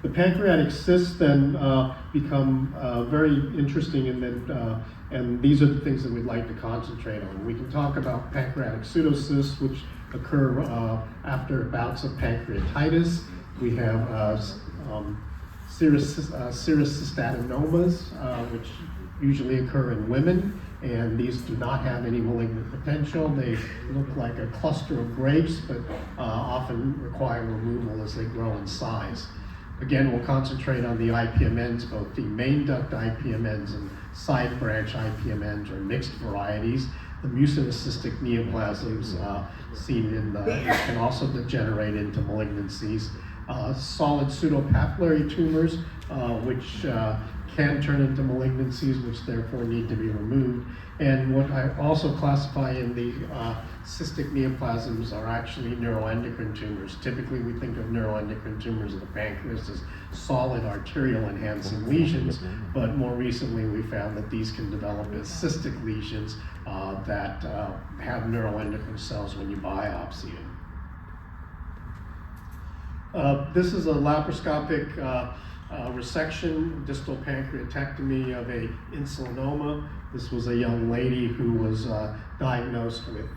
The pancreatic cysts then become very interesting, and these are the things that we'd like to concentrate on. We can talk about pancreatic pseudocysts, which occur after bouts of pancreatitis. We have serous cystatinomas, which usually occur in women, and these do not have any malignant potential. They look like a cluster of grapes, but often require removal as they grow in size. Again, we'll concentrate on the IPMNs, both the main duct IPMNs and side branch IPMNs, or mixed varieties. The mucinous cystic neoplasms seen can also degenerate into malignancies. Solid pseudopapillary tumors, which can turn into malignancies, which therefore need to be removed. And what I also classify in the cystic neoplasms are actually neuroendocrine tumors. Typically, we think of neuroendocrine tumors of the pancreas as solid arterial enhancing lesions, but more recently we found that these can develop as cystic lesions that have neuroendocrine cells when you biopsy them. This is a laparoscopic resection, distal pancreatectomy of a insulinoma. This was a young lady who was diagnosed with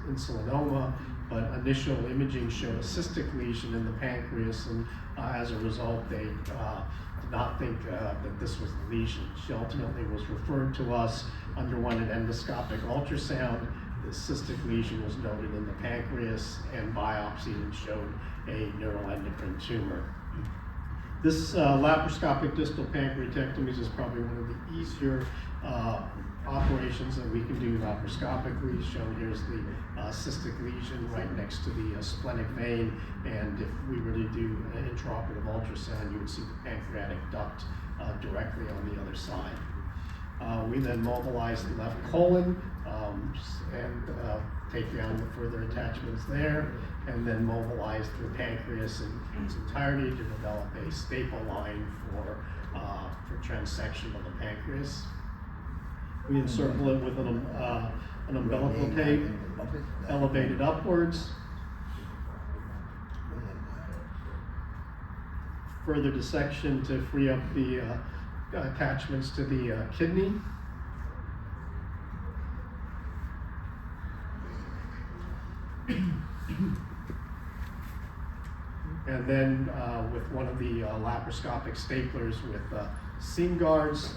insulinoma, but initial imaging showed a cystic lesion in the pancreas, and as a result, they did not think that this was the lesion. She ultimately was referred to us, underwent an endoscopic ultrasound. The cystic lesion was noted in the pancreas and biopsied and showed a neuroendocrine tumor. This laparoscopic distal pancreatectomy is probably one of the easier operations that we can do laparoscopically. Shown here is the cystic lesion right next to the splenic vein, and if we were to do an intraoperative ultrasound, you would see the pancreatic duct directly on the other side. We then mobilize the left colon and take down the further attachments there, and then mobilize the pancreas in its entirety to develop a staple line for transection of the pancreas. We encircle it with an umbilical tape, elevated upwards. Further dissection to free up the attachments to the kidney. And then with one of the laparoscopic staplers with seam guards,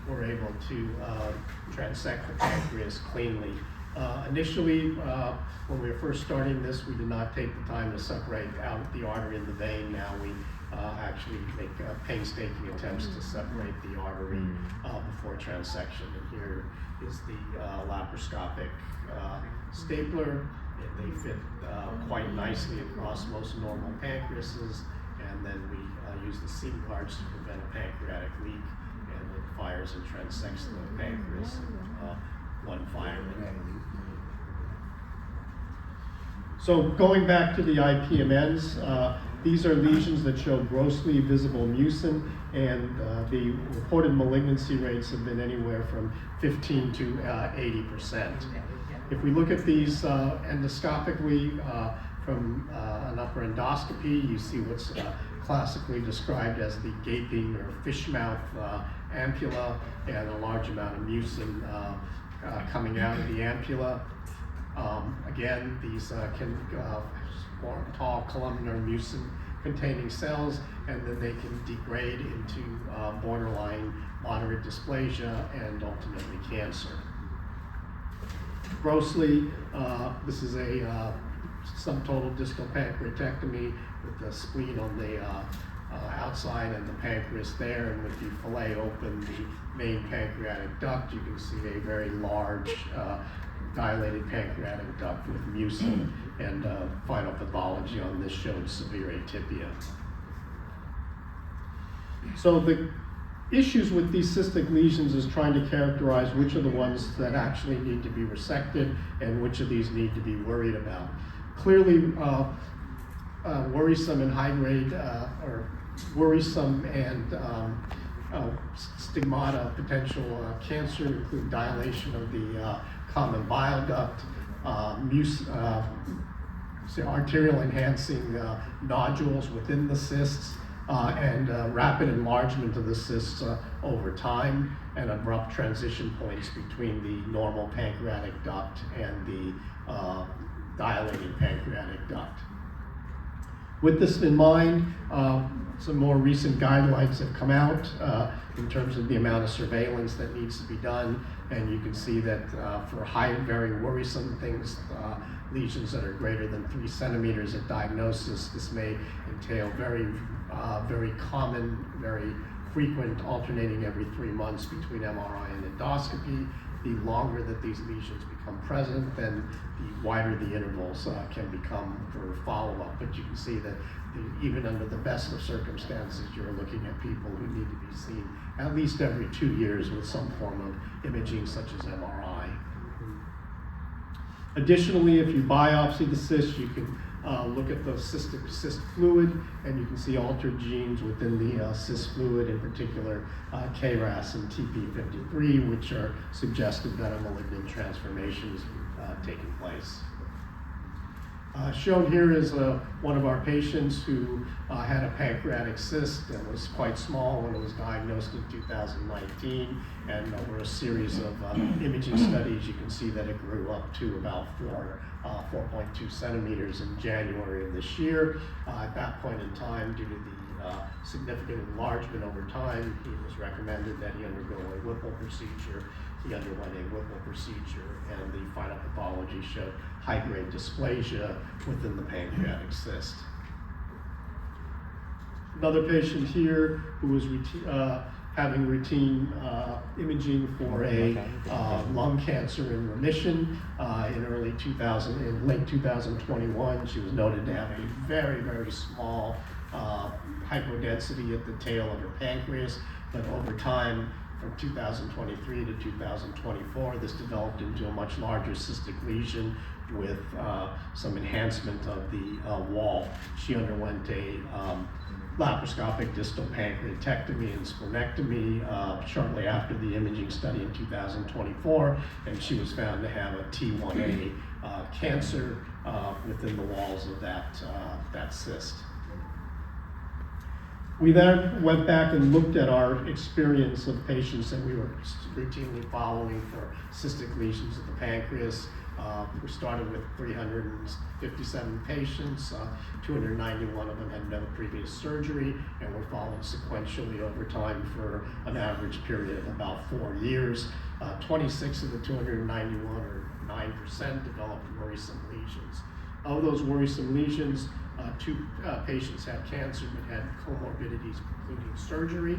we're able to transect the pancreas cleanly. Initially, when we were first starting this, we did not take the time to separate out the artery and the vein. Now we actually make painstaking attempts to separate the artery before transection. And here is the laparoscopic stapler. They fit quite nicely across most normal pancreases, and then we use the seam guards to prevent a pancreatic leak, and it fires and transects the pancreas in one firing. So going back to the IPMNs, these are lesions that show grossly visible mucin, and the reported malignancy rates have been anywhere from 15 to 80%. If we look at these endoscopically from an upper endoscopy, you see what's classically described as the gaping or fish mouth ampulla, and a large amount of mucin coming out of the ampulla. Again, these can form tall columnar mucin containing cells, and then they can degrade into borderline moderate dysplasia and ultimately cancer. Grossly, this is a subtotal distal pancreatectomy with the spleen on the outside and the pancreas there, and with the fillet open the main pancreatic duct, you can see a very large dilated pancreatic duct with mucin, and final pathology on this showed severe atypia. So the issues with these cystic lesions is trying to characterize which are the ones that actually need to be resected and which of these need to be worried about. Clearly, worrisome and high-grade, or worrisome and stigmata potential cancer include dilation of the common bile duct, arterial enhancing nodules within the cysts, and rapid enlargement of the cysts over time, and abrupt transition points between the normal pancreatic duct and the dilating pancreatic duct. With this in mind, some more recent guidelines have come out in terms of the amount of surveillance that needs to be done, and you can see that for very worrisome things, lesions that are greater than 3 centimeters at diagnosis, this may entail very common, very frequent, alternating every 3 months between MRI and endoscopy. The longer that these lesions become present, then the wider the intervals can become for follow-up. But you can see that even under the best of circumstances, you're looking at people who need to be seen at least every 2 years with some form of imaging, such as MRI. Additionally, if you biopsy the cyst, you can look at the cyst fluid, and you can see altered genes within the cyst fluid, in particular KRAS and TP53, which are suggestive that a malignant transformation is taking place. Shown here is one of our patients who had a pancreatic cyst that was quite small when it was diagnosed in 2019, and over a series of imaging studies, you can see that it grew up to about 4.2 centimeters in January of this year. At that point in time, due to the significant enlargement over time, he was recommended that he undergo a Whipple procedure. He underwent a Whipple procedure, and the final pathology showed high-grade dysplasia within the pancreatic cyst. Another patient here who was having routine imaging for a lung cancer in remission in late 2021. She was noted to have a very small hypodensity at the tail of her pancreas, but over time, from 2023 to 2024, this developed into a much larger cystic lesion with some enhancement of the wall. She underwent a laparoscopic distal pancreatectomy and splenectomy shortly after the imaging study in 2024, and she was found to have a T1A cancer within the walls of that cyst. We then went back and looked at our experience of patients that we were routinely following for cystic lesions of the pancreas. We started with 357 patients, 291 of them had no previous surgery, and were followed sequentially over time for an average period of about 4 years. 26 of the 291, or 9%, developed worrisome lesions. Of those worrisome lesions, 2 patients had cancer but had comorbidities including surgery.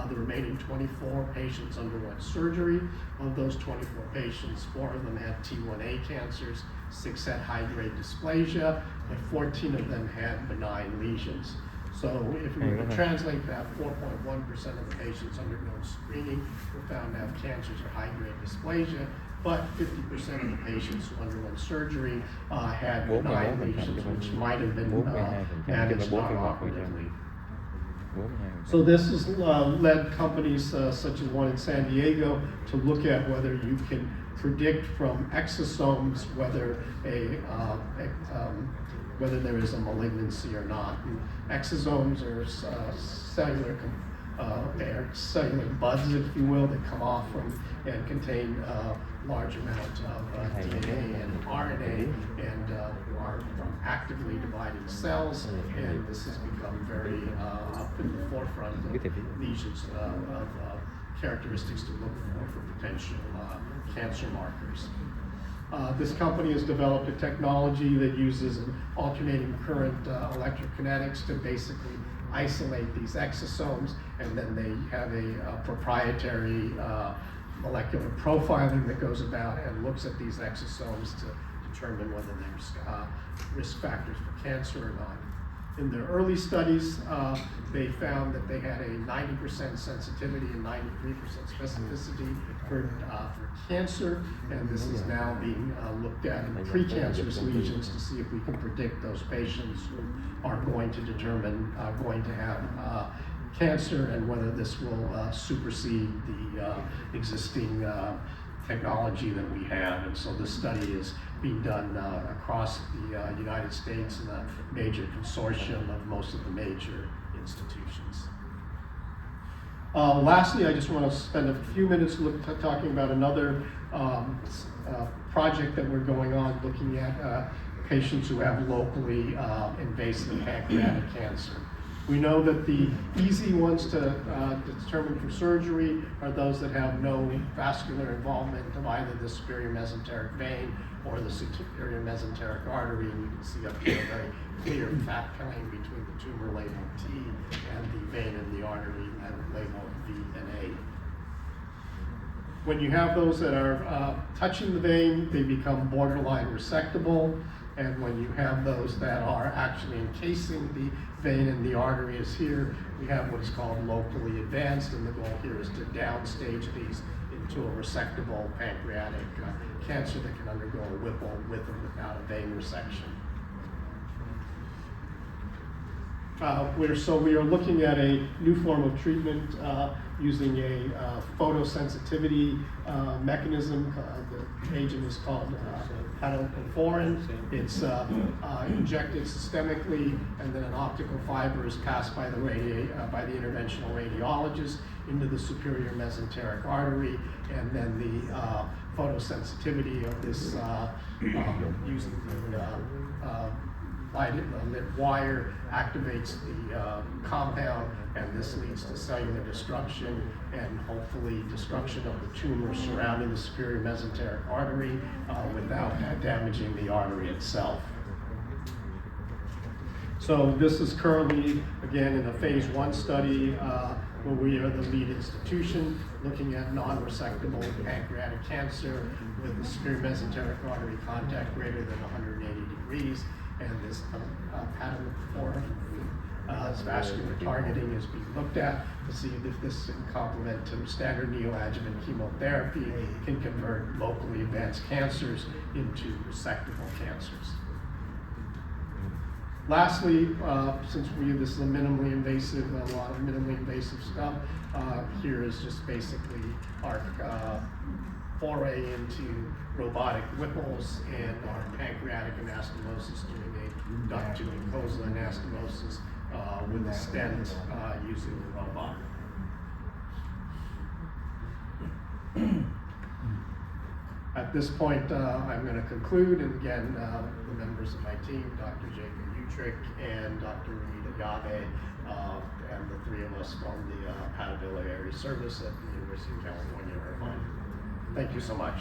The remaining 24 patients underwent surgery. Of those 24 patients, 4 of them had T1A cancers, 6 had high-grade dysplasia, but 14 of them had benign lesions. So if we were to translate that, 4.1% of the patients undergoing screening were found to have cancers or high-grade dysplasia, but 50% of the patients who underwent surgery had benign lesions, which might have been managed non-operatively. So this has led companies such as one in San Diego to look at whether you can predict from exosomes whether whether there is a malignancy or not. And exosomes are cellular buds, if you will, that come off from and contain large amount of DNA and RNA, and are from actively dividing cells, and this has become very up in the forefront of lesions of characteristics to look for potential cancer markers. This company has developed a technology that uses an alternating current electrokinetics to basically isolate these exosomes, and then they have a proprietary molecular profiling that goes about and looks at these exosomes to determine whether there's risk factors for cancer or not. In their early studies, they found that they had a 90% sensitivity and 93% specificity for cancer, and this is now being looked at in precancerous lesions to see if we can predict those patients who are going to have cancer, and whether this will supersede the existing technology that we have. And so this study is being done across the United States in a major consortium of most of the major institutions. Lastly, I just want to spend a few minutes talking about another project that we're going on, looking at patients who have locally invasive pancreatic cancer. We know that the easy ones to determine for surgery are those that have no vascular involvement of either the superior mesenteric vein or the superior mesenteric artery, and you can see up here a very clear fat plane between the tumor labeled T and the vein and the artery labeled V and A. When you have those that are touching the vein, they become borderline resectable. And when you have those that are actually encasing the vein and the artery, as here, we have what is called locally advanced, and the goal here is to downstage these into a resectable pancreatic cancer that can undergo a Whipple with or without a vein resection. We are looking at a new form of treatment using a photosensitivity mechanism. The agent is called patoporphyrin. It's injected systemically, and then an optical fiber is passed by the interventional radiologist into the superior mesenteric artery, and then the photosensitivity of this using the lit wire activates the compound, and this leads to cellular destruction and hopefully destruction of the tumor surrounding the superior mesenteric artery without damaging the artery itself. So this is currently, again, in a phase 1 study where we are the lead institution looking at non-resectable pancreatic cancer with the superior mesenteric artery contact greater than 180 degrees. And this patoporphyrin vascular targeting is being looked at to see if this, in complement to standard neoadjuvant chemotherapy, can convert locally advanced cancers into resectable cancers. Lastly, since this is a minimally invasive, a lot of minimally invasive stuff, here is just basically our foray into robotic Whipples and our pancreatic anastomosis, doing a duct to mucosa anastomosis with a stent using the robot. At this point, I'm going to conclude, and again, the members of my team, Dr. Jacob Utrick and Dr. Rita Yabe, and the three of us from the Patobiliary Service at the University of California, Irvine. Thank you so much.